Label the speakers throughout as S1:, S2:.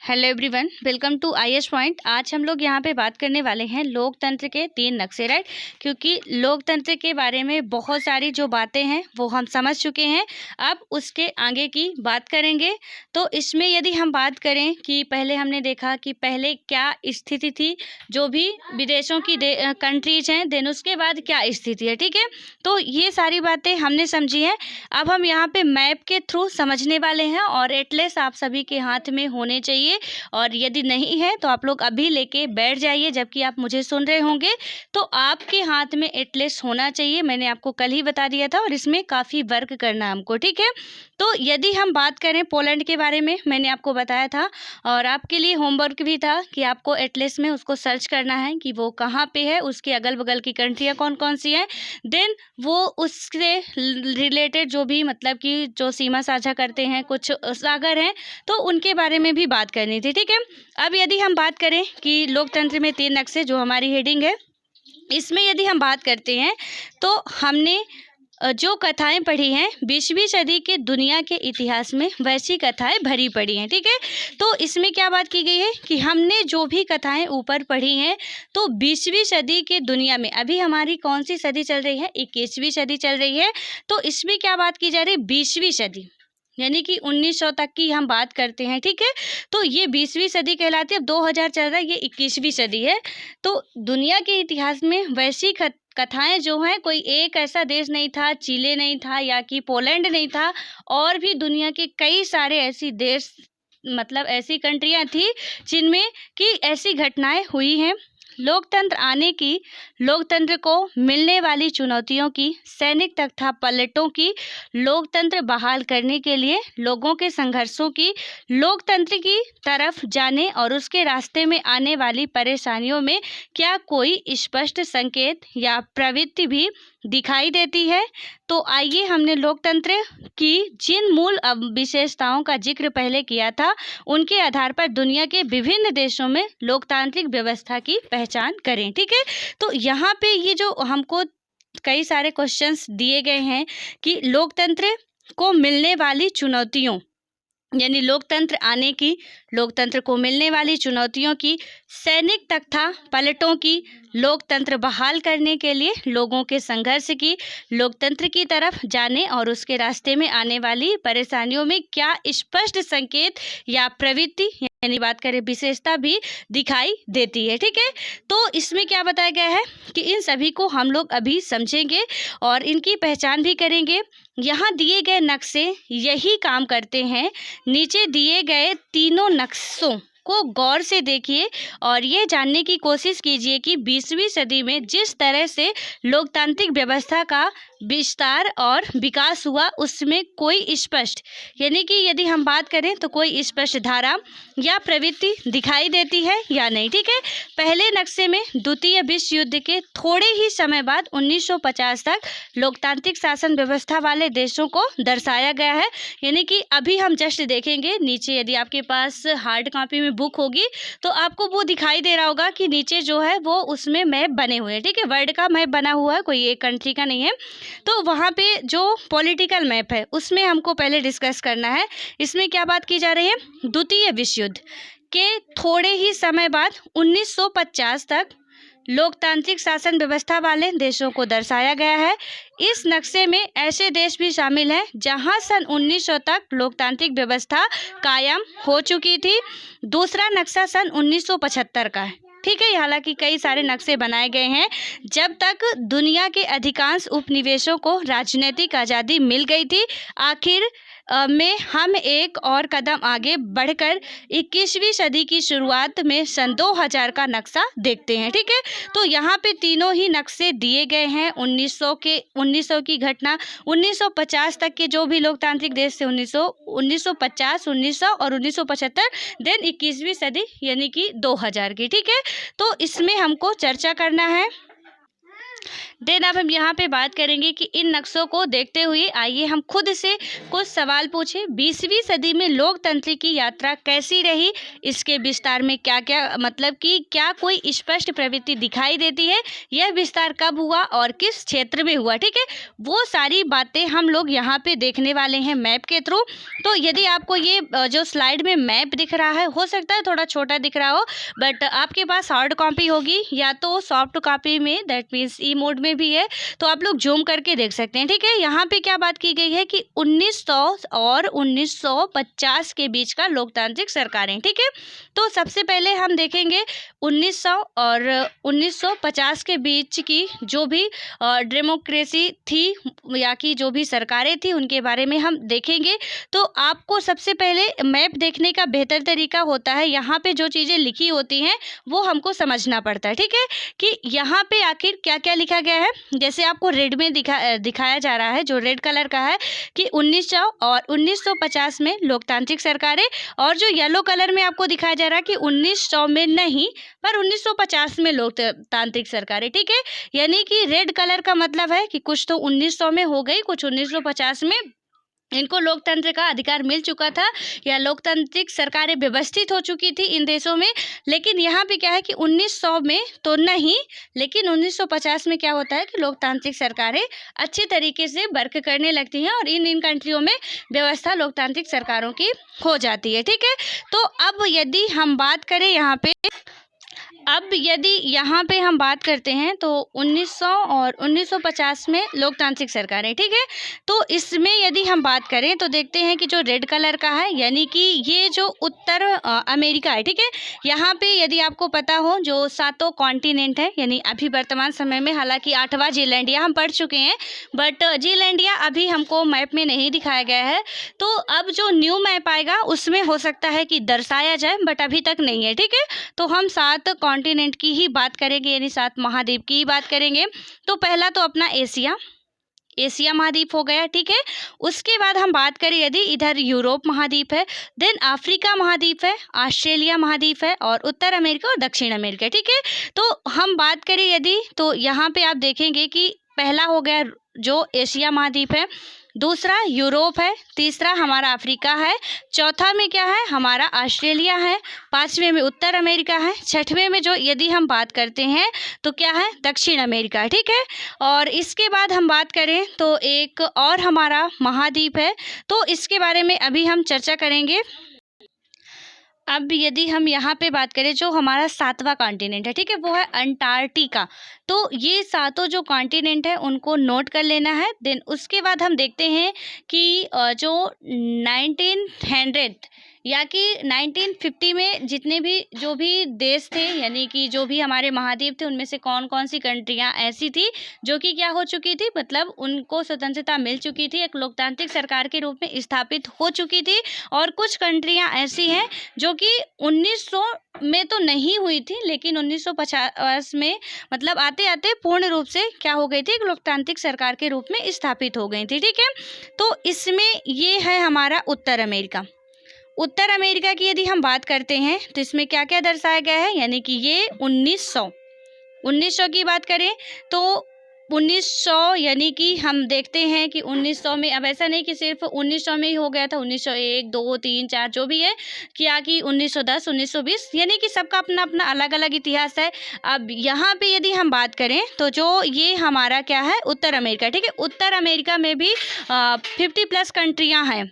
S1: Hello everyone, welcome to IS point. आज हम लोग यहाँ पे बात करने वाले हैं लोकतंत्र के 3 नक्शे, राइट। क्योंकि लोकतंत्र के बारे में बहुत सारी जो बातें हैं वो हम समझ चुके हैं। अब उसके आगे की बात करेंगे। तो इसमें यदि हम बात करें कि पहले हमने देखा कि पहले क्या स्थिति थी, जो भी विदेशों की कंट्रीज हैं, देन उसके बाद क्या स्थिति है, ठीक है। तो ये सारी बातें हमने समझी हैं। अब हम यहाँ पे मैप के थ्रू समझने वाले हैं और एटलस आप सभी के हाथ में होने चाहिए। और यदि नहीं है तो आप लोग अभी लेके बैठ जाइए, जबकि आप मुझे सुन रहे होंगे तो आपके हाथ में एटलस होना चाहिए। मैंने आपको कल ही बता दिया था और इसमें काफ़ी वर्क करना है हमको, ठीक है। तो यदि हम बात करें पोलैंड के बारे में, मैंने आपको बताया था और आपके लिए होमवर्क भी था कि आपको एटलस में उसको सर्च करना है कि वो कहाँ पे है, उसके अगल बगल की कंट्रियाँ कौन कौन सी हैं, देन वो उससे रिलेटेड जो भी मतलब कि जो सीमा साझा करते हैं, कुछ सागर हैं, तो उनके बारे में भी बात करनी थी, ठीक है। अब यदि हम बात करें कि लोकतंत्र में 3 नक्शे, जो हमारी हेडिंग है, इसमें यदि हम बात करते हैं तो हमने जो कथाएं पढ़ी हैं 20वीं सदी के दुनिया के इतिहास में, वैसी कथाएं भरी पड़ी हैं, ठीक है। तो इसमें क्या बात की गई है कि हमने जो भी कथाएं ऊपर पढ़ी हैं, तो 20वीं सदी के दुनिया में, अभी हमारी कौन सी सदी चल रही है, 21वीं सदी चल रही है। तो इसमें क्या बात की जा रही है, 20वीं सदी यानी कि 1900 तक की हम बात करते हैं, ठीक है। तो ये 20वीं सदी कहलाती है। अब 2000 चल रहा है, ये 21वीं सदी है। तो दुनिया के इतिहास में वैसी कथाएं जो हैं, कोई एक ऐसा देश नहीं था, चिले नहीं था या कि पोलैंड नहीं था, और भी दुनिया के कई सारे ऐसी देश मतलब ऐसी कंट्रियां थी जिनमें कि ऐसी घटनाएं हुई हैं। लोकतंत्र आने की, लोकतंत्र को मिलने वाली चुनौतियों की, सैनिक तख्ता पलटों की, लोकतंत्र बहाल करने के लिए लोगों के संघर्षों की, लोकतंत्र की तरफ जाने और उसके रास्ते में आने वाली परेशानियों में क्या कोई स्पष्ट संकेत या प्रवृत्ति भी दिखाई देती है। तो आइए, हमने लोकतंत्र की जिन मूल विशेषताओं का जिक्र पहले किया था, उनके आधार पर दुनिया के विभिन्न देशों में लोकतांत्रिक व्यवस्था की पहचान करें, ठीक है। तो यहाँ पे ये जो हमको कई सारे क्वेश्चंस दिए गए हैं कि लोकतंत्र को मिलने वाली चुनौतियों, यानी लोकतंत्र आने की, लोकतंत्र को मिलने वाली चुनौतियों की, सैनिक तख्ता पलटों की, लोकतंत्र बहाल करने के लिए लोगों के संघर्ष की, लोकतंत्र की तरफ जाने और उसके रास्ते में आने वाली परेशानियों में क्या स्पष्ट संकेत या प्रवृत्ति, यानी बात करें विशेषता, भी दिखाई देती है, ठीक है। तो इसमें क्या बताया गया है कि इन सभी को हम लोग अभी समझेंगे और इनकी पहचान भी करेंगे। यहाँ दिए गए नक्शे यही काम करते हैं। नीचे दिए गए तीनों नक्शों को गौर से देखिए और ये जानने की कोशिश कीजिए कि 20वीं सदी में जिस तरह से लोकतांत्रिक व्यवस्था का विस्तार और विकास हुआ, उसमें कोई स्पष्ट, यानी कि यदि हम बात करें तो कोई स्पष्ट धारा या प्रवृत्ति दिखाई देती है या नहीं, ठीक है। पहले नक्शे में द्वितीय विश्व युद्ध के थोड़े ही समय बाद 1950 तक लोकतांत्रिक शासन व्यवस्था वाले देशों को दर्शाया गया है। यानी कि अभी हम जस्ट देखेंगे नीचे, यदि आपके पास हार्ड कॉपी में बुक होगी तो आपको वो दिखाई दे रहा होगा कि नीचे जो है वो उसमें मैप बने हुए हैं, ठीक है। वर्ल्ड का मैप बना हुआ है, कोई एक कंट्री का नहीं है। तो वहाँ पे जो पॉलिटिकल मैप है उसमें हमको पहले डिस्कस करना है। इसमें क्या बात की जा रही है, द्वितीय विश्व युद्ध के थोड़े ही समय बाद 1950 तक लोकतांत्रिक शासन व्यवस्था वाले देशों को दर्शाया गया है। इस नक्शे में ऐसे देश भी शामिल हैं जहां सन 1900 तक लोकतांत्रिक व्यवस्था कायम हो चुकी थी। दूसरा नक्शा सन 1975 का है, ठीक है। हालांकि कई सारे नक्शे बनाए गए हैं जब तक दुनिया के अधिकांश उपनिवेशों को राजनीतिक आज़ादी मिल गई थी। आखिर में हम एक और कदम आगे बढ़कर 21वीं सदी की शुरुआत में सन 2000 का नक्शा देखते हैं, ठीक है। तो यहाँ पे तीनों ही नक्शे दिए गए हैं। 1900 की घटना, 1950 तक के जो भी लोकतांत्रिक देश थे, 1950, 1900 और 1975, देन 21वीं सदी यानी कि 2000 की, ठीक है। तो इसमें हमको चर्चा करना है देन अब हम यहाँ पे बात करेंगे कि इन नक्शों को देखते हुए आइए हम खुद से कुछ सवाल पूछें। 20वीं सदी में लोकतंत्र की यात्रा कैसी रही, इसके विस्तार में क्या क्या मतलब कि क्या कोई स्पष्ट प्रवृत्ति दिखाई देती है, यह विस्तार कब हुआ और किस क्षेत्र में हुआ। ठीक है, वो सारी बातें हम लोग यहाँ पे देखने वाले हैं मैप के थ्रू। तो यदि आपको ये जो स्लाइड में मैप दिख रहा है, हो सकता है थोड़ा छोटा दिख रहा हो, बट आपके पास हार्ड कॉपी होगी या तो सॉफ्ट कॉपी में, दैट मीन्स ई मोड में भी है, तो आप लोग जूम करके देख सकते हैं। ठीक है, यहाँ पे क्या बात की गई है कि 1900 और 1950 के बीच का लोकतांत्रिक सरकारें। ठीक है, तो सबसे पहले हम देखेंगे 1900 और 1950 के बीच की जो भी डेमोक्रेसी थी या कि जो भी सरकारें थी उनके बारे में हम देखेंगे। तो आपको सबसे पहले मैप देखने का बेहतर तरीका होता है, यहाँ पे जो चीज़ें लिखी होती हैं वो हमको समझना पड़ता है। ठीक है, कि यहाँ पे आखिर क्या क्या लिखा गया है। जैसे आपको रेड में दिखाया जा रहा है, जो रेड कलर का है कि 1900 और 1950 में लोकतांत्रिक सरकारें, और जो येलो कलर में आपको दिखाया जा रहा है कि 1900 में नहीं पर 1950 में लोकतांत्रिक सरकारें। ठीक है, यानी कि रेड कलर का मतलब है कि कुछ तो 1900 में हो गई, कुछ 1950 में इनको लोकतंत्र का अधिकार मिल चुका था या लोकतांत्रिक सरकारें व्यवस्थित हो चुकी थी इन देशों में। लेकिन यहाँ पे क्या है कि 1900 में तो नहीं, लेकिन 1950 में क्या होता है कि लोकतांत्रिक सरकारें अच्छी तरीके से वर्क करने लगती हैं और इन कंट्रियों में व्यवस्था लोकतांत्रिक सरकारों की हो जाती है। ठीक है, तो अब यदि हम बात करें यहाँ पे हम बात करते हैं तो 1900 और 1950 में लोकतांत्रिक सरकारें। ठीक है, तो इसमें यदि हम बात करें तो देखते हैं कि जो रेड कलर का है यानी कि ये जो उत्तर अमेरिका है। ठीक है, यहाँ पे यदि आपको पता हो जो 7 कॉन्टिनेंट है, यानी अभी वर्तमान समय में, हालांकि 8वां जीलैंडिया हम पढ़ चुके हैं, बट जीलैंडिया अभी हमको मैप में नहीं दिखाया गया है। तो अब जो न्यू मैप आएगा उसमें हो सकता है कि दर्शाया जाए, बट अभी तक नहीं है। ठीक है, तो हम 7 कॉन्टिनेंट की ही बात करेंगे, यानी 7 महाद्वीप की ही बात करेंगे। तो पहला तो अपना एशिया महाद्वीप हो गया। ठीक है, उसके बाद हम बात करें यदि इधर यूरोप महाद्वीप है, देन अफ्रीका महाद्वीप है, ऑस्ट्रेलिया महाद्वीप है, और उत्तर अमेरिका और दक्षिण अमेरिका। ठीक है, तो हम बात करें यदि तो यहाँ पे आप देखेंगे कि पहला हो गया जो एशिया महाद्वीप है, दूसरा यूरोप है, तीसरा हमारा अफ्रीका है, चौथा में क्या है हमारा ऑस्ट्रेलिया है, पांचवें में उत्तर अमेरिका है, छठवें में जो यदि हम बात करते हैं तो क्या है दक्षिण अमेरिका। ठीक है, और इसके बाद हम बात करें तो एक और हमारा महाद्वीप है, तो इसके बारे में अभी हम चर्चा करेंगे। अब यदि हम यहाँ पे बात करें जो हमारा 7वां कॉन्टिनेंट है, ठीक है, वो है अंटार्कटिका। तो ये 7 जो कॉन्टिनेंट है उनको नोट कर लेना है। देन उसके बाद हम देखते हैं कि जो 1900 या कि 1950 में जितने भी जो भी देश थे, यानी कि जो भी हमारे महाद्वीप थे, उनमें से कौन कौन सी कंट्रियां ऐसी थी जो कि क्या हो चुकी थी, मतलब उनको स्वतंत्रता मिल चुकी थी, एक लोकतांत्रिक सरकार के रूप में स्थापित हो चुकी थी, और कुछ कंट्रियां ऐसी हैं जो कि 1900 में तो नहीं हुई थी, लेकिन 1950 में मतलब आते आते पूर्ण रूप से क्या हो गई थी, एक लोकतांत्रिक सरकार के रूप में स्थापित हो गई थी। ठीक है, तो इसमें ये है हमारा उत्तर अमेरिका। उत्तर अमेरिका की यदि हम बात करते हैं तो इसमें क्या क्या दर्शाया गया है, यानी कि ये 1900 की बात करें तो 1900 यानी कि हम देखते हैं कि 1900 में, अब ऐसा नहीं कि सिर्फ 1900 में ही हो गया था, 1901, 2, 3, 4 जो भी है, क्या कि 1910, 1920, यानी कि सबका अपना अपना अलग अलग इतिहास है। अब यहाँ पे यदि हम बात करें तो जो ये हमारा क्या है उत्तर अमेरिका। ठीक है, उत्तर अमेरिका में भी 50+ कंट्रियाँ हैं,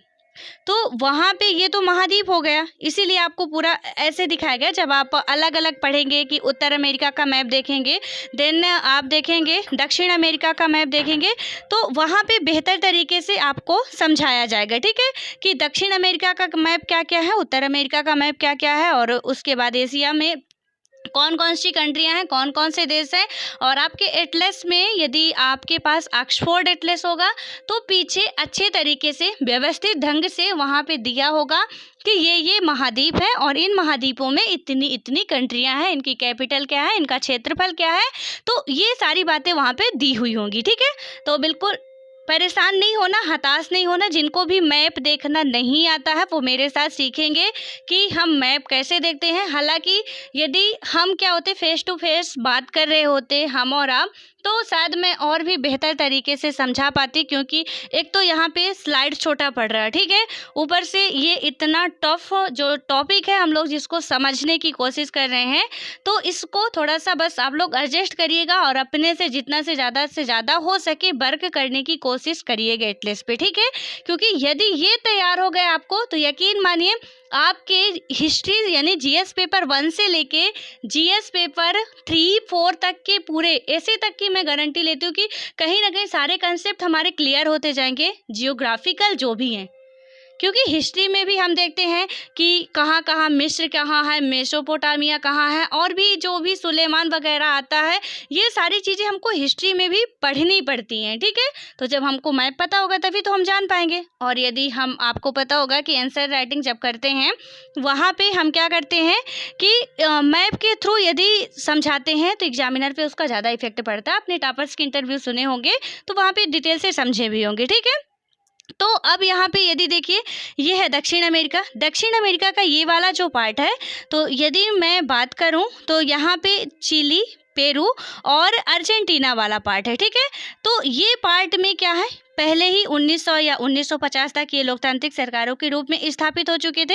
S1: तो वहाँ पे ये तो महाद्वीप हो गया, इसीलिए आपको पूरा ऐसे दिखाया गया। जब आप अलग अलग पढ़ेंगे कि उत्तर अमेरिका का मैप देखेंगे, देन आप देखेंगे दक्षिण अमेरिका का मैप देखेंगे, तो वहाँ पे बेहतर तरीके से आपको समझाया जाएगा। ठीक है, कि दक्षिण अमेरिका का मैप क्या क्या है, उत्तर अमेरिका का मैप क्या क्या है, और उसके बाद एशिया में कौन कौन सी कंट्रियां हैं, कौन कौन से देश हैं। और आपके एटलस में यदि आपके पास ऑक्सफोर्ड एटलस होगा तो पीछे अच्छे तरीके से व्यवस्थित ढंग से वहाँ पे दिया होगा कि ये महाद्वीप है और इन महाद्वीपों में इतनी इतनी कंट्रियां हैं, इनकी कैपिटल क्या है, इनका क्षेत्रफल क्या है, तो ये सारी बातें वहाँ पे दी हुई होंगी। ठीक है, तो बिल्कुल परेशान नहीं होना, हताश नहीं होना। जिनको भी मैप देखना नहीं आता है वो मेरे साथ सीखेंगे कि हम मैप कैसे देखते हैं। हालांकि यदि हम क्या होते फेस टू फेस बात कर रहे होते हम और आप, तो शायद मैं और भी बेहतर तरीके से समझा पाती, क्योंकि एक तो यहाँ पे स्लाइड छोटा पड़ रहा है, ठीक है, ऊपर से ये इतना टफ जो टॉपिक है हम लोग जिसको समझने की कोशिश कर रहे हैं, तो इसको थोड़ा सा बस आप लोग एडजस्ट करिएगा और अपने से जितना से ज़्यादा हो सके वर्क करने की कोशिश करिएगा एटलीस्ट पे, ठीक है। क्योंकि यदि ये तैयार हो गए आपको, तो यकीन मानिए आपके हिस्ट्री यानी जीएस पेपर 1 से लेके जीएस पेपर 3-4 तक के पूरे ऐसे तक की मैं गारंटी लेती हूँ कि कहीं ना कहीं सारे कंसेप्ट हमारे क्लियर होते जाएंगे, जियोग्राफिकल जो भी हैं। क्योंकि हिस्ट्री में भी हम देखते हैं कि कहाँ कहाँ मिस्र कहाँ है, मेसोपोटामिया कहाँ है, और भी जो भी सुलेमान वगैरह आता है, ये सारी चीज़ें हमको हिस्ट्री में भी पढ़नी पड़ती हैं, ठीक है। तो जब हमको मैप पता होगा तभी तो हम जान पाएंगे। और यदि हम आपको पता होगा कि आंसर राइटिंग जब करते हैं वहाँ पे हम क्या करते हैं कि मैप के थ्रू यदि समझाते हैं तो एग्जामिनर पे उसका ज़्यादा इफेक्ट पड़ता है। अपने टॉपर्स के इंटरव्यू सुने होंगे तो वहाँ पे डिटेल से समझे भी होंगे, ठीक है। तो अब यहाँ पे यदि देखिए ये है दक्षिण अमेरिका। दक्षिण अमेरिका का ये वाला जो पार्ट है, तो यदि मैं बात करूँ तो यहाँ पे चिली, पेरू और अर्जेंटीना वाला पार्ट है, ठीक है। तो ये पार्ट में क्या है, पहले ही 1900 या 1950 तक ये लोकतांत्रिक सरकारों के रूप में स्थापित हो चुके थे।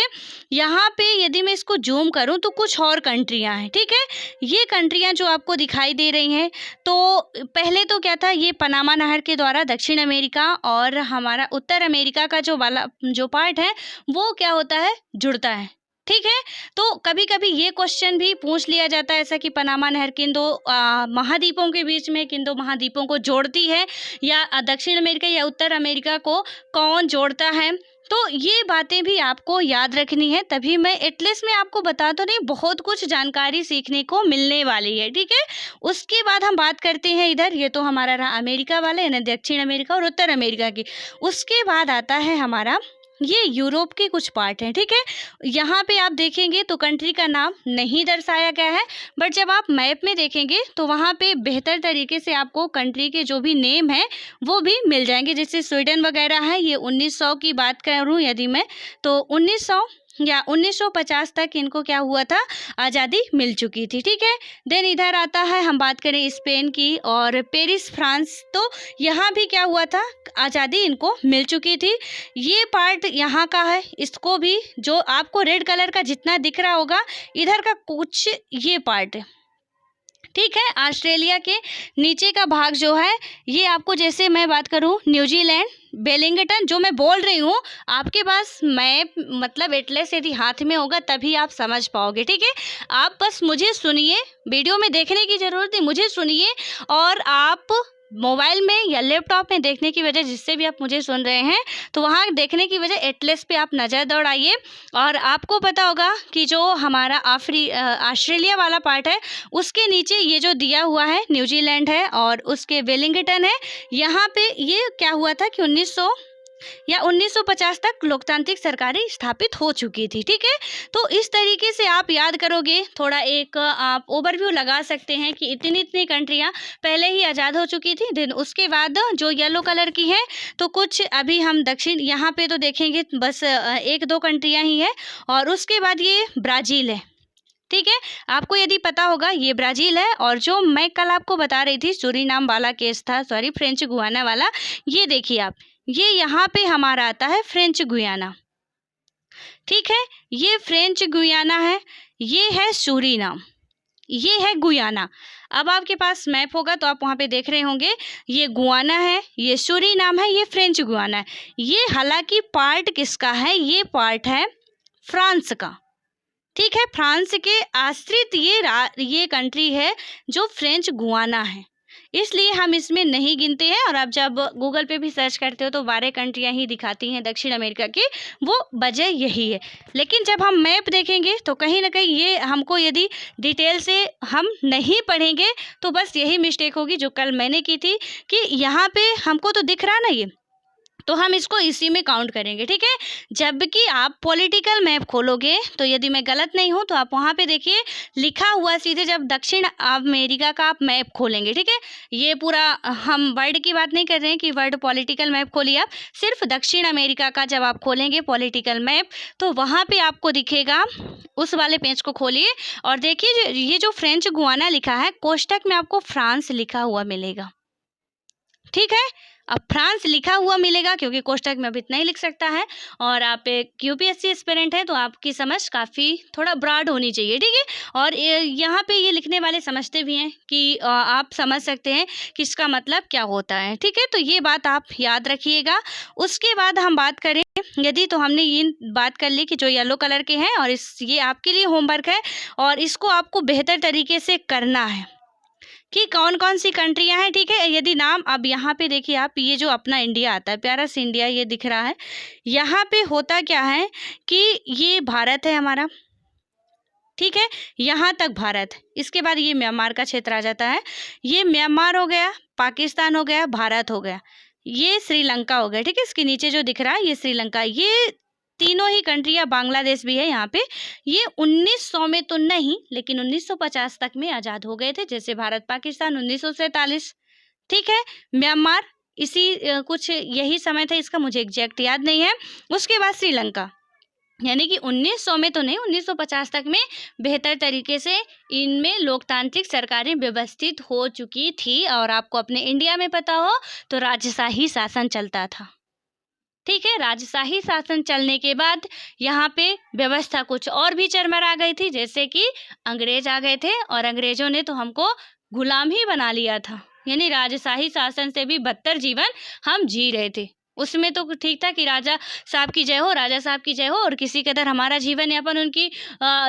S1: यहाँ पे यदि मैं इसको जूम करूँ तो कुछ और कंट्रियाँ हैं, ठीक है। ये कंट्रियाँ जो आपको दिखाई दे रही हैं, तो पहले तो क्या था, ये पनामा नहर के द्वारा दक्षिण अमेरिका और हमारा उत्तर अमेरिका का जो पार्ट है वो क्या होता है, जुड़ता है, ठीक है। तो कभी कभी ये क्वेश्चन भी पूछ लिया जाता है ऐसा कि पनामा नहर किन दो महाद्वीपों के बीच में किन दो महाद्वीपों को जोड़ती है, या दक्षिण अमेरिका या उत्तर अमेरिका को कौन जोड़ता है। तो ये बातें भी आपको याद रखनी है, तभी मैं एटलीस्ट मैं आपको बता तो नहीं, बहुत कुछ जानकारी सीखने को मिलने वाली है, ठीक है। उसके बाद हम बात करते हैं इधर, ये तो हमारा रहा अमेरिका वाला यानी दक्षिण अमेरिका और उत्तर अमेरिका की। उसके बाद आता है हमारा ये यूरोप के कुछ पार्ट हैं, ठीक है। यहाँ पे आप देखेंगे तो कंट्री का नाम नहीं दर्शाया गया है, बट जब आप मैप में देखेंगे तो वहाँ पे बेहतर तरीके से आपको कंट्री के जो भी नेम है वो भी मिल जाएंगे। जैसे स्वीडन वगैरह है, ये 1900 की बात करूँ यदि मैं, तो 1900 या 1950 तक इनको क्या हुआ था, आज़ादी मिल चुकी थी, ठीक है। देन इधर आता है, हम बात करें स्पेन की और पेरिस फ्रांस, तो यहाँ भी क्या हुआ था, आज़ादी इनको मिल चुकी थी। ये पार्ट यहाँ का है, इसको भी जो आपको रेड कलर का जितना दिख रहा होगा इधर का कुछ ये पार्ट है, ठीक है। ऑस्ट्रेलिया के नीचे का भाग जो है ये आपको, जैसे मैं बात करूँ न्यूजीलैंड, वेलिंगटन, जो मैं बोल रही हूँ आपके पास मैप मतलब एटलस यदि हाथ में होगा तभी आप समझ पाओगे, ठीक है। आप बस मुझे सुनिए, वीडियो में देखने की ज़रूरत नहीं, मुझे सुनिए, और आप मोबाइल में या लैपटॉप में देखने की वजह, जिससे भी आप मुझे सुन रहे हैं तो वहाँ देखने की वजह एटलस पे आप नज़र दौड़ाइए, और आपको पता होगा कि जो हमारा ऑस्ट्रेलिया वाला पार्ट है उसके नीचे ये जो दिया हुआ है न्यूजीलैंड है और उसके वेलिंगटन है। यहाँ पे ये क्या हुआ था कि 1900 या 1950 तक लोकतांत्रिक सरकारें स्थापित हो चुकी थी, ठीक है। तो इस तरीके से आप याद करोगे, थोड़ा एक आप ओवरव्यू लगा सकते हैं कि इतनी इतनी कंट्रियां पहले ही आज़ाद हो चुकी थी। देन उसके बाद जो येलो कलर की है तो कुछ अभी हम दक्षिण यहाँ पे तो देखेंगे बस 1-2 कंट्रियां ही है, और उसके बाद ये ब्राज़ील है, ठीक है। आपको यदि पता होगा ये ब्राज़ील है, और जो मैं कल आपको बता रही थी सूरीनाम वाला केस था, सॉरी फ्रेंच गुयाना वाला, ये देखिए आप, ये यहाँ पे हमारा आता है फ्रेंच गुयाना, ठीक है। ये फ्रेंच गुयाना है, ये है सूरीनाम, ये है गुयाना। अब आपके पास मैप होगा तो आप वहाँ पे देख रहे होंगे, ये गुयाना है, ये सूरीनाम है, ये फ्रेंच गुयाना है। ये हालांकि पार्ट किसका है, ये पार्ट है फ्रांस का, ठीक है। फ्रांस के आश्रित ये कंट्री है जो फ्रेंच गुयाना है, इसलिए हम इसमें नहीं गिनते हैं। और आप जब गूगल पे भी सर्च करते हो तो 12 कंट्रियां ही दिखाती हैं दक्षिण अमेरिका की, वो वजह यही है। लेकिन जब हम मैप देखेंगे तो कहीं ना कहीं ये हमको यदि डिटेल से हम नहीं पढ़ेंगे तो बस यही मिस्टेक होगी जो कल मैंने की थी, कि यहाँ पे हमको तो दिख रहा ना ये तो हम इसको इसी में काउंट करेंगे, ठीक है। जबकि आप पॉलिटिकल मैप खोलोगे तो यदि मैं गलत नहीं हूँ तो आप वहाँ पे देखिए लिखा हुआ सीधे, जब दक्षिण अमेरिका का आप मैप खोलेंगे, ठीक है। ये पूरा हम वर्ल्ड की बात नहीं कर रहे हैं कि वर्ल्ड पॉलिटिकल मैप खोलिए, आप सिर्फ दक्षिण अमेरिका का जब आप खोलेंगे पॉलिटिकल मैप तो वहाँ पे आपको दिखेगा, उस वाले पेज को खोलिए और देखिए ये जो फ्रेंच गुआना लिखा है कोष्टक में आपको फ्रांस लिखा हुआ मिलेगा, ठीक है। अब फ्रांस लिखा हुआ मिलेगा क्योंकि कोष्टक में अब इतना ही लिख सकता है, और आप एक यूपीएससी एस्पिरेंट है तो आपकी समझ काफ़ी थोड़ा ब्रॉड होनी चाहिए, ठीक है। और यहाँ पे ये लिखने वाले समझते भी हैं कि आप समझ सकते हैं कि इसका मतलब क्या होता है, ठीक है। तो ये बात आप याद रखिएगा। उसके बाद हम बात करें यदि, तो हमने ये बात कर ली कि जो येलो कलर के हैं, और ये आपके लिए होमवर्क है और इसको आपको बेहतर तरीके से करना है कि कौन कौन सी कंट्रियां हैं, ठीक है। यदि नाम अब यहाँ पे देखिए आप, ये जो अपना इंडिया आता है, प्यारा सा इंडिया ये दिख रहा है, यहाँ पे होता क्या है कि ये भारत है हमारा, ठीक है। यहाँ तक भारत, इसके बाद ये म्यांमार का क्षेत्र आ जाता है, ये म्यांमार हो गया, पाकिस्तान हो गया, भारत हो गया, ये श्रीलंका हो गया, ठीक है। इसके नीचे जो दिख रहा है ये श्रीलंका, ये तीनों ही कंट्रियां, बांग्लादेश भी है यहाँ पे। ये 1900 में तो नहीं लेकिन 1950 तक में आज़ाद हो गए थे, जैसे भारत पाकिस्तान 1947, ठीक है। म्यांमार इसी कुछ यही समय था, इसका मुझे एग्जैक्ट याद नहीं है। उसके बाद श्रीलंका, यानी कि 1900 में तो नहीं, 1950 तक में बेहतर तरीके से इनमें लोकतांत्रिक सरकारें व्यवस्थित हो चुकी थी। और आपको अपने इंडिया में पता हो तो राजशाही शासन चलता था, ठीक है। राजशाही शासन चलने के बाद यहाँ पे व्यवस्था कुछ और भी चरमरा गई थी, जैसे कि अंग्रेज आ गए थे और अंग्रेजों ने तो हमको गुलाम ही बना लिया था, यानी राजशाही शासन से भी बदतर जीवन हम जी रहे थे। उसमें तो ठीक था कि राजा साहब की जय हो, राजा साहब की जय हो, और किसी कदर हमारा जीवन यापन उनकी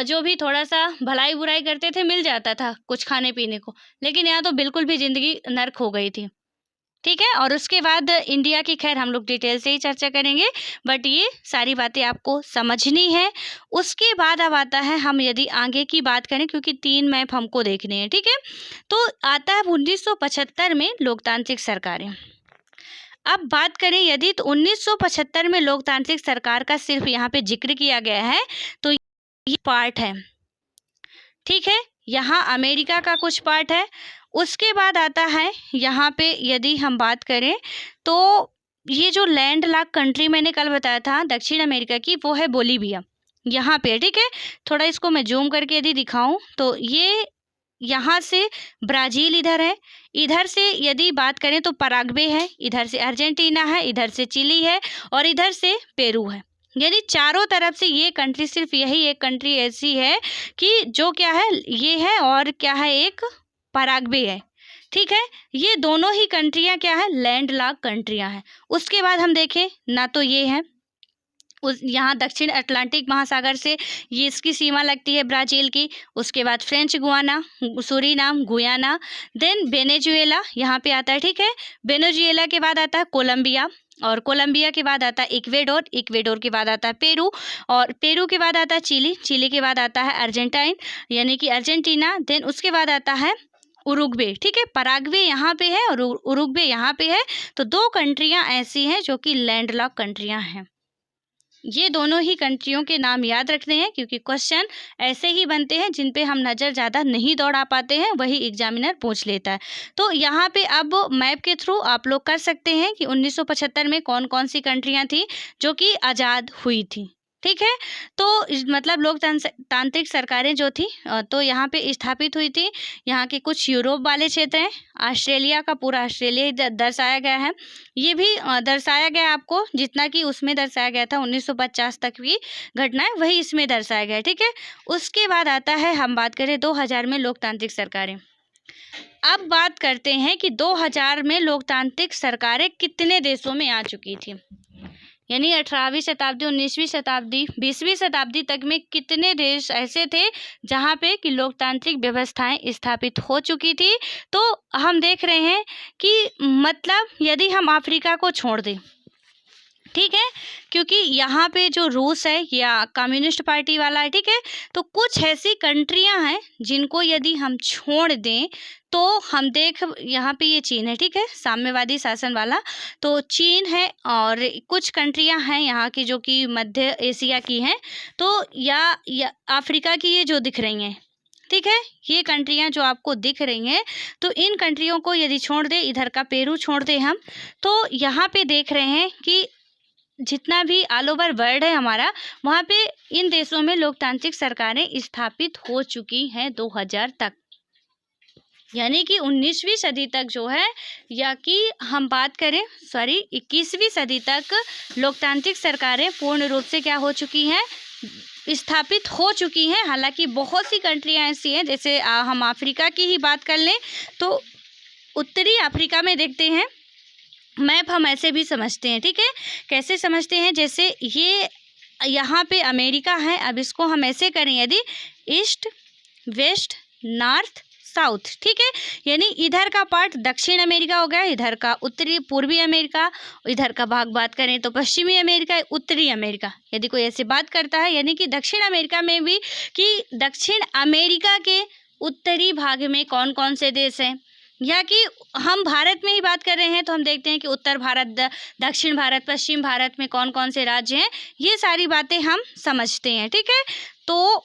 S1: जो भी थोड़ा सा भलाई बुराई करते थे मिल जाता था कुछ खाने पीने को, लेकिन यहाँ तो बिल्कुल भी ज़िंदगी नर्क हो गई थी, ठीक है। और उसके बाद इंडिया की खैर हम लोग डिटेल से ही चर्चा करेंगे, बट ये सारी बातें आपको समझनी है। उसके बाद अब आता है, हम यदि आगे की बात करें क्योंकि 3 मैप हमको देखने हैं, ठीक है। तो आता है 1975 में लोकतांत्रिक सरकारें। अब बात करें यदि, तो 1975 में लोकतांत्रिक सरकार का सिर्फ यहाँ पे जिक्र किया गया है, तो ये पार्ट है, ठीक है। यहाँ अमेरिका का कुछ पार्ट है। उसके बाद आता है यहाँ पे यदि हम बात करें तो ये जो लैंड लॉक कंट्री मैंने कल बताया था दक्षिण अमेरिका की, वो है बोलीविया, यहाँ पे, ठीक है। थोड़ा इसको मैं जूम करके यदि दिखाऊं तो ये यहाँ से ब्राज़ील इधर है, इधर से यदि बात करें तो पराग्वे है, इधर से अर्जेंटीना है, इधर से चिली है और इधर से पेरू है। यानी चारों तरफ से ये कंट्री, सिर्फ यही एक कंट्री ऐसी है कि जो क्या है, ये है और क्या है, एक पराग्वे है, ठीक है। ये दोनों ही कंट्रियां क्या है, लैंड लॉक कंट्रियां हैं। उसके बाद हम देखें ना तो ये है, उस यहाँ दक्षिण अटलांटिक महासागर से ये इसकी सीमा लगती है ब्राज़ील की। उसके बाद French Guiana, Suriname, Guyana, then Venezuela यहाँ पे आता है, ठीक है। वेनेजुएला के बाद आता है कोलंबिया, और कोलंबिया के बाद आता है इक्वेडोर, इक्वेडोर के बाद आता है पेरू, और पेरू के बाद आता है चिली, चिली के बाद आता है अर्जेंटाइन यानी कि अर्जेंटीना, देन उसके बाद आता है उरुग्वे, ठीक है। पराग्वे यहाँ पे है और उरुग्वे यहाँ पे है। तो 2 कंट्रियाँ ऐसी हैं जो कि लैंड लॉक कंट्रियाँ हैं। ये दोनों ही कंट्रियों के नाम याद रखने हैं क्योंकि क्वेश्चन ऐसे ही बनते हैं जिन पे हम नज़र ज़्यादा नहीं दौड़ा पाते हैं, वही एग्जामिनर पूछ लेता है। तो यहाँ पे अब मैप के थ्रू आप लोग कर सकते हैं कि 1975 में कौन कौन सी कंट्रियाँ थी जो कि आज़ाद हुई थी, ठीक है। तो मतलब लोकतांत्रिक सरकारें जो थी तो यहाँ पे स्थापित हुई थी। यहाँ के कुछ यूरोप वाले क्षेत्र हैं, ऑस्ट्रेलिया का पूरा ऑस्ट्रेलिया दर्शाया गया है। ये भी दर्शाया गया आपको जितना कि उसमें दर्शाया गया था 1950 तक की घटनाएं, वही इसमें दर्शाया गया है, ठीक है। उसके बाद आता है, हम बात करें 2000 में लोकतांत्रिक सरकारें। अब बात करते हैं कि 2000 में लोकतांत्रिक सरकारें कितने देशों में आ चुकी थी, यानी 18वीं शताब्दी, 19वीं शताब्दी, 20वीं शताब्दी तक में कितने देश ऐसे थे जहाँ पे कि लोकतांत्रिक व्यवस्थाएं स्थापित हो चुकी थी। तो हम देख रहे हैं कि मतलब यदि हम अफ्रीका को छोड़ दें, ठीक है, क्योंकि यहाँ पे जो रूस है या कम्युनिस्ट पार्टी वाला है, ठीक है, तो कुछ ऐसी कंट्रियाँ हैं जिनको यदि हम छोड़ दें तो हम देख, यहाँ पे ये चीन है, ठीक है, साम्यवादी शासन वाला, तो चीन है और कुछ कंट्रियाँ हैं यहाँ की जो कि मध्य एशिया की हैं, तो या अफ्रीका की ये जो दिख रही हैं, ठीक है, ये कंट्रियां जो आपको दिख रही हैं, तो इन कंट्रियों को यदि छोड़ दे, इधर का पेरू छोड़ दे हम, तो यहाँ पे देख रहे हैं कि जितना भी ऑल ओवर वर्ल्ड है हमारा, वहाँ पे इन देशों में लोकतांत्रिक सरकारें स्थापित हो चुकी हैं 2000 तक, यानी कि 19वीं सदी तक जो है, या कि हम बात करें 21वीं सदी तक लोकतांत्रिक सरकारें पूर्ण रूप से क्या हो चुकी हैं, स्थापित हो चुकी हैं। हालांकि बहुत सी कंट्रियां ऐसी हैं, जैसे हम अफ्रीका की ही बात कर लें तो उत्तरी अफ्रीका में देखते हैं, मैप हम ऐसे भी समझते हैं, ठीक है, कैसे समझते हैं, जैसे ये यहाँ पे अमेरिका है, अब इसको हम ऐसे करें, यदि ईस्ट वेस्ट नॉर्थ साउथ, ठीक है, यानी इधर का पार्ट दक्षिण अमेरिका हो गया, इधर का उत्तरी पूर्वी अमेरिका, इधर का भाग बात करें तो पश्चिमी अमेरिका, उत्तरी अमेरिका, यदि कोई ऐसी बात करता है, यानी कि दक्षिण अमेरिका में भी, कि दक्षिण अमेरिका के उत्तरी भाग में कौन कौन से देश हैं, या कि हम भारत में ही बात कर रहे हैं तो हम देखते हैं कि उत्तर भारत, दक्षिण भारत, पश्चिम भारत में कौन कौन से राज्य हैं, ये सारी बातें हम समझते हैं, ठीक है। तो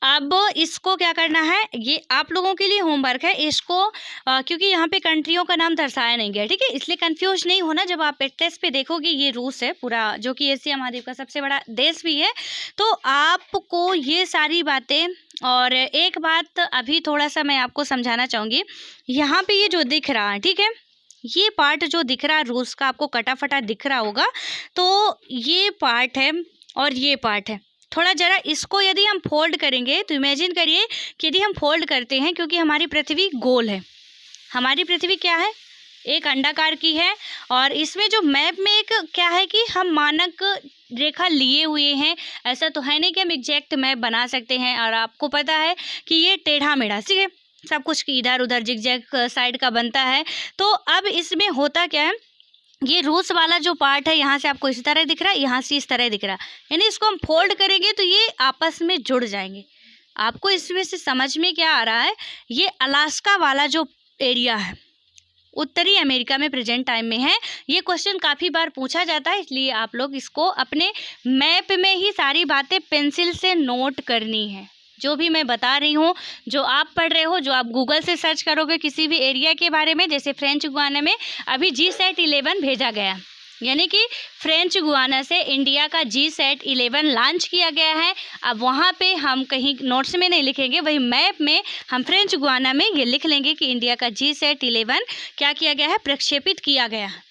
S1: अब इसको क्या करना है, ये आप लोगों के लिए होमवर्क है, इसको क्योंकि यहाँ पे कंट्रियों का नाम दर्शाया नहीं गया, ठीक है, इसलिए कंफ्यूज नहीं होना, जब आप टेस्ट पे देखोगे ये रूस है पूरा, जो कि एशिया महाद्वीप का सबसे बड़ा देश भी है, तो आपको ये सारी बातें, और एक बात अभी थोड़ा सा मैं आपको समझाना चाहूँगी, यहाँ पे ये जो दिख रहा है, ठीक है, ये पार्ट जो दिख रहा है रूस का, आपको कटा-फटा दिख रहा होगा, तो ये पार्ट है और ये पार्ट है, थोड़ा जरा इसको यदि हम फोल्ड करेंगे तो इमेजिन करिए कि यदि हम फोल्ड करते हैं, क्योंकि हमारी पृथ्वी गोल है, हमारी पृथ्वी क्या है, एक अंडाकार की है, और इसमें जो मैप में एक क्या है कि हम मानक रेखा लिए हुए हैं, ऐसा तो है नहीं कि हम एग्जैक्ट मैप बना सकते हैं, और आपको पता है कि ये टेढ़ा मेढ़ा, ठीक है, सब कुछ इधर उधर जिगजैग साइड का बनता है। तो अब इसमें होता क्या है, ये रूस वाला जो पार्ट है, यहाँ से आपको इस तरह दिख रहा है, यहाँ से इस तरह दिख रहा है, यानी इसको हम फोल्ड करेंगे तो ये आपस में जुड़ जाएंगे। आपको इसमें से समझ में क्या आ रहा है, ये अलास्का वाला जो एरिया है उत्तरी अमेरिका में प्रेजेंट टाइम में है, ये क्वेश्चन काफ़ी बार पूछा जाता है, इसलिए आप लोग इसको अपने मैप में ही सारी बातें पेंसिल से नोट करनी है। जो भी मैं बता रही हूँ, जो आप पढ़ रहे हो, जो आप गूगल से सर्च करोगे किसी भी एरिया के बारे में, जैसे फ्रेंच गुयाना में अभी GSAT-11 भेजा गया, यानी कि फ्रेंच गुयाना से इंडिया का GSAT-11 लॉन्च किया गया है। अब वहाँ पे हम कहीं नोट्स में नहीं लिखेंगे, वही मैप में हम फ्रेंच गुयाना में ये लिख लेंगे कि इंडिया का GSAT-11 क्या किया गया है, प्रक्षेपित किया गया है,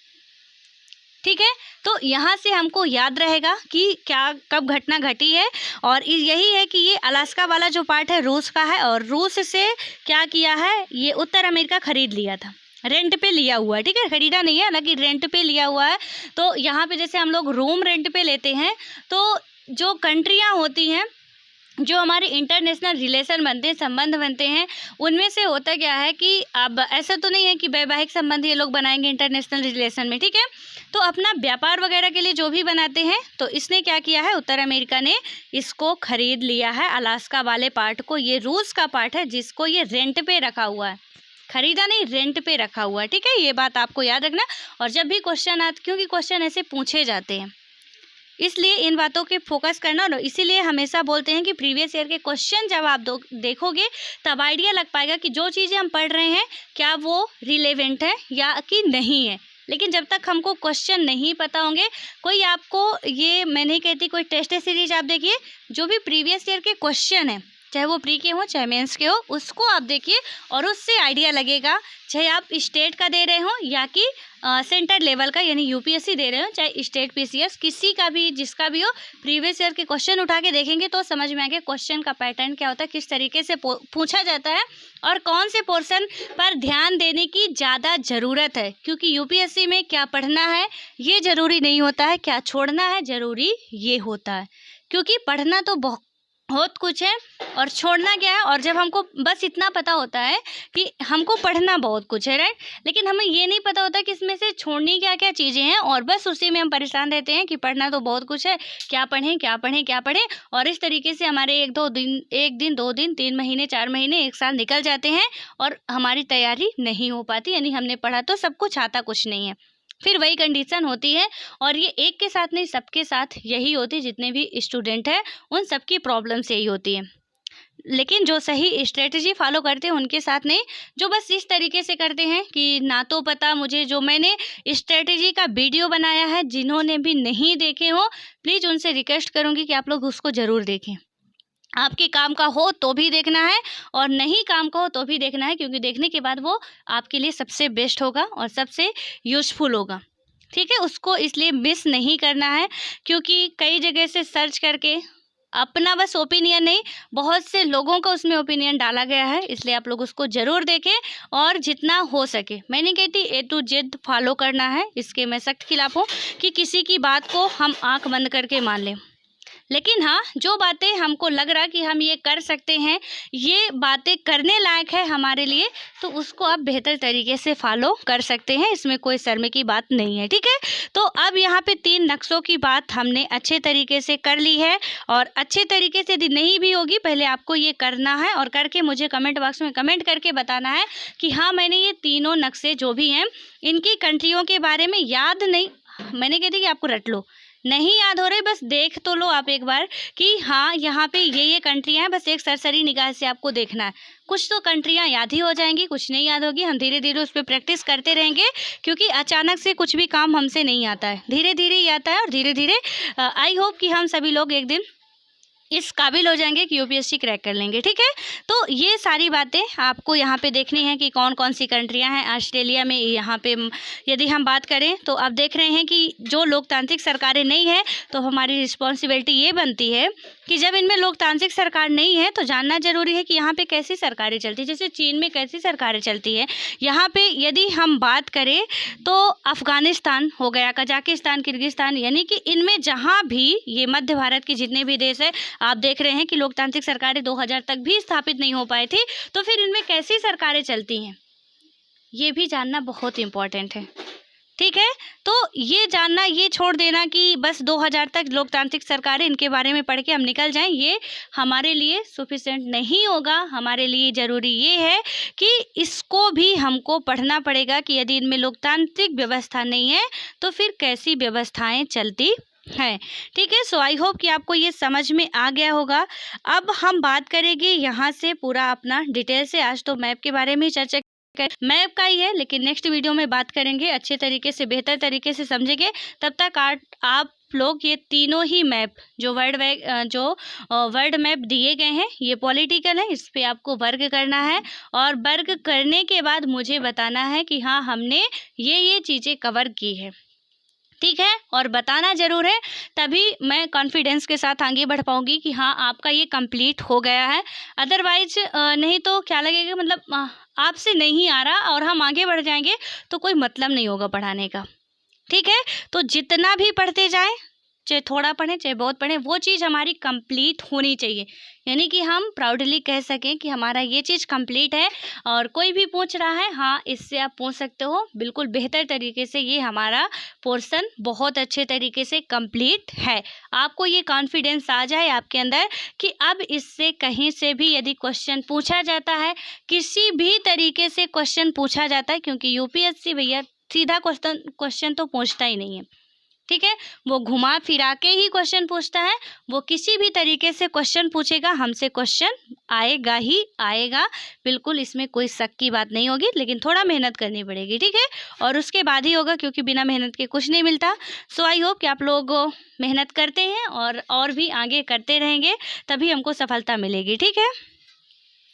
S1: ठीक है। तो यहाँ से हमको याद रहेगा कि क्या कब घटना घटी है, और यही है कि ये अलास्का वाला जो पार्ट है रूस का है, और रूस से क्या किया है, ये उत्तर अमेरिका खरीद लिया था, रेंट पे लिया हुआ है, ठीक है, खरीदा नहीं है, हालांकि रेंट पे लिया हुआ है। तो यहाँ पे जैसे हम लोग रूम रेंट पे लेते हैं, तो जो कंट्रियाँ होती हैं, जो हमारे इंटरनेशनल रिलेशन बनते हैं, संबंध बनते हैं, उनमें से होता क्या है कि अब ऐसा तो नहीं है कि वैवाहिक संबंध ये लोग बनाएंगे इंटरनेशनल रिलेशन में, ठीक है, तो अपना व्यापार वगैरह के लिए जो भी बनाते हैं, तो इसने क्या किया है, उत्तर अमेरिका ने इसको खरीद लिया है, अलास्का वाले पार्ट को, ये रूस का पार्ट है जिसको ये रेंट पे रखा हुआ है, खरीदा नहीं, रेंट पे रखा हुआ है, ठीक है, ये बात आपको याद रखना। और जब भी क्वेश्चन आते, क्योंकि क्वेश्चन ऐसे पूछे जाते हैं, इसलिए इन बातों के फोकस करना, और इसीलिए हमेशा बोलते हैं कि प्रीवियस ईयर के क्वेश्चन जब आप देखोगे तब आइडिया लग पाएगा कि जो चीज़ें हम पढ़ रहे हैं क्या वो रिलेवेंट है या कि नहीं है। लेकिन जब तक हमको क्वेश्चन नहीं पता होंगे, कोई आपको, ये मैं नहीं कहती कोई टेस्ट सीरीज आप देखिए, जो भी प्रीवियस ईयर के क्वेश्चन हैं, चाहे वो प्री के हो चाहे मेंस के हो, उसको आप देखिए और उससे आइडिया लगेगा, चाहे आप स्टेट का दे रहे हो या कि सेंटर लेवल का यानी यूपीएससी दे रहे हो, चाहे स्टेट पीसीएस, किसी का भी जिसका भी हो, प्रीवियस ईयर के क्वेश्चन उठा के देखेंगे तो समझ में आएगा क्वेश्चन का पैटर्न क्या होता है, किस तरीके से पूछा जाता है और कौन से पोर्शन पर ध्यान देने की ज़्यादा ज़रूरत है। क्योंकि यूपीएससी में क्या पढ़ना है ये ज़रूरी नहीं होता है, क्या छोड़ना है ज़रूरी ये होता है। क्योंकि पढ़ना तो बहुत कुछ है और छोड़ना क्या है। और जब हमको बस इतना पता होता है कि हमको पढ़ना बहुत कुछ है, राइट, लेकिन हमें ये नहीं पता होता कि इसमें से छोड़नी क्या क्या चीज़ें हैं, और बस उसी में हम परेशान रहते हैं कि पढ़ना तो बहुत कुछ है, क्या पढ़ें क्या पढ़ें क्या पढ़ें। और इस तरीके से हमारे एक दिन 2 दिन 3 महीने 4 महीने 1 साल निकल जाते हैं और हमारी तैयारी नहीं हो पाती, यानी हमने पढ़ा तो सब कुछ आता कुछ नहीं है। फिर वही कंडीशन होती है, और ये एक के साथ नहीं सबके साथ यही होती है, जितने भी स्टूडेंट हैं उन सबकी प्रॉब्लम्स यही होती है। लेकिन जो सही स्ट्रेटजी फॉलो करते हैं उनके साथ नहीं, जो बस इस तरीके से करते हैं कि ना तो पता मुझे, जो मैंने स्ट्रेटजी का वीडियो बनाया है, जिन्होंने भी नहीं देखे हो प्लीज़ उनसे रिक्वेस्ट करूँगी कि आप लोग उसको ज़रूर देखें। आपके काम का हो तो भी देखना है और नहीं काम का हो तो भी देखना है, क्योंकि देखने के बाद वो आपके लिए सबसे बेस्ट होगा और सबसे यूज़फुल होगा। ठीक है, उसको इसलिए मिस नहीं करना है, क्योंकि कई जगह से सर्च करके अपना बस ओपिनियन नहीं, बहुत से लोगों का उसमें ओपिनियन डाला गया है, इसलिए आप लोग उसको ज़रूर देखें। और जितना हो सके, मैं नहीं कहती A to Z फॉलो करना है, इसके मैं सख्त खिलाफ हूँ कि किसी की बात को हम आँख बंद करके मान लें। लेकिन हाँ, जो बातें हमको लग रहा कि हम ये कर सकते हैं, ये बातें करने लायक है हमारे लिए, तो उसको आप बेहतर तरीके से फॉलो कर सकते हैं, इसमें कोई शर्म की बात नहीं है। ठीक है, तो अब यहाँ पे 3 नक्शों की बात हमने अच्छे तरीके से कर ली है, और अच्छे तरीके से यदि नहीं भी होगी, पहले आपको ये करना है और करके मुझे कमेंट बॉक्स में कमेंट करके बताना है कि हाँ, मैंने ये तीनों नक्शे जो भी हैं इनकी कंट्रियों के बारे में याद नहीं, मैंने कहती कि आपको रट लो, नहीं याद हो रहे, बस देख तो लो आप एक बार कि हाँ यहाँ पे ये कंट्रियाँ हैं, बस एक सरसरी निगाह से आपको देखना है। कुछ तो कंट्रियाँ याद ही हो जाएंगी, कुछ नहीं याद होगी, हम धीरे धीरे उस पर प्रैक्टिस करते रहेंगे, क्योंकि अचानक से कुछ भी काम हमसे नहीं आता है, धीरे धीरे ही आता है। और धीरे धीरे आई होप कि हम सभी लोग एक दिन इस काबिल हो जाएंगे कि यूपीएससी क्रैक कर लेंगे। ठीक है, तो ये सारी बातें आपको यहाँ पे देखनी है कि कौन कौन सी कंट्रियाँ हैं ऑस्ट्रेलिया में। यहाँ पे यदि हम बात करें तो आप देख रहे हैं कि जो लोकतांत्रिक सरकारें नहीं है, तो हमारी रिस्पॉन्सिबिलिटी ये बनती है कि जब इनमें लोकतांत्रिक सरकार नहीं है तो जानना जरूरी है कि यहाँ पे कैसी सरकारें चलती है। जैसे चीन में कैसी सरकारें चलती है, यहाँ पे यदि हम बात करें तो अफ़गानिस्तान हो गया, कजाकिस्तान, किर्गिस्तान, यानी कि इनमें जहाँ भी ये मध्य भारत के जितने भी देश है, आप देख रहे हैं कि लोकतांत्रिक सरकारें 2000 तक भी स्थापित नहीं हो पाई थी, तो फिर इनमें कैसी सरकारें चलती हैं ये भी जानना बहुत इम्पॉर्टेंट है। ठीक है, तो ये जानना, ये छोड़ देना कि बस 2000 तक लोकतांत्रिक सरकारें, इनके बारे में पढ़ के हम निकल जाएं, ये हमारे लिए सफिशेंट नहीं होगा। हमारे लिए ज़रूरी ये है कि इसको भी हमको पढ़ना पड़ेगा कि यदि इनमें लोकतांत्रिक व्यवस्था नहीं है तो फिर कैसी व्यवस्थाएं चलती है। ठीक है, सो आई होप कि आपको ये समझ में आ गया होगा। अब हम बात करेंगे यहाँ से पूरा अपना डिटेल से, आज तो मैप के बारे में ही चर्चा, मैप का ही है, लेकिन नेक्स्ट वीडियो में बात करेंगे, अच्छे तरीके से बेहतर तरीके से समझेंगे। तब तक आप लोग ये तीनों ही मैप जो वर्ल्ड मैप दिए गए हैं, ये पॉलिटिकल है, इस पे आपको वर्क करना है, और वर्क करने के बाद मुझे बताना है कि हाँ हमने ये चीज़ें कवर की है। ठीक है, और बताना ज़रूर है, तभी मैं कॉन्फिडेंस के साथ आगे बढ़ पाऊँगी कि हाँ आपका ये कंप्लीट हो गया है। अदरवाइज नहीं तो क्या लगेगा, मतलब आपसे नहीं आ रहा और हम आगे बढ़ जाएंगे तो कोई मतलब नहीं होगा पढ़ाने का। ठीक है, तो जितना भी पढ़ते जाएं, चाहे थोड़ा पढ़ें चाहे बहुत पढ़ें, वो चीज़ हमारी कंप्लीट होनी चाहिए, यानी कि हम प्राउडली कह सकें कि हमारा ये चीज़ कंप्लीट है। और कोई भी पूछ रहा है, हाँ इससे आप पूछ सकते हो, बिल्कुल बेहतर तरीके से ये हमारा पोर्शन बहुत अच्छे तरीके से कंप्लीट है। आपको ये कॉन्फिडेंस आ जाए आपके अंदर कि अब इससे कहीं से भी यदि क्वेश्चन पूछा जाता है, किसी भी तरीके से क्वेश्चन पूछा जाता है, क्योंकि यूपीएससी भैया सीधा क्वेश्चन तो पूछता ही नहीं है। ठीक है, वो घुमा फिरा के ही क्वेश्चन पूछता है, वो किसी भी तरीके से क्वेश्चन पूछेगा, हमसे क्वेश्चन आएगा ही आएगा, बिल्कुल इसमें कोई शक की बात नहीं होगी, लेकिन थोड़ा मेहनत करनी पड़ेगी। ठीक है, और उसके बाद ही होगा, क्योंकि बिना मेहनत के कुछ नहीं मिलता। सो आई होप कि आप लोग मेहनत करते हैं और भी आगे करते रहेंगे, तभी हमको सफलता मिलेगी। ठीक है।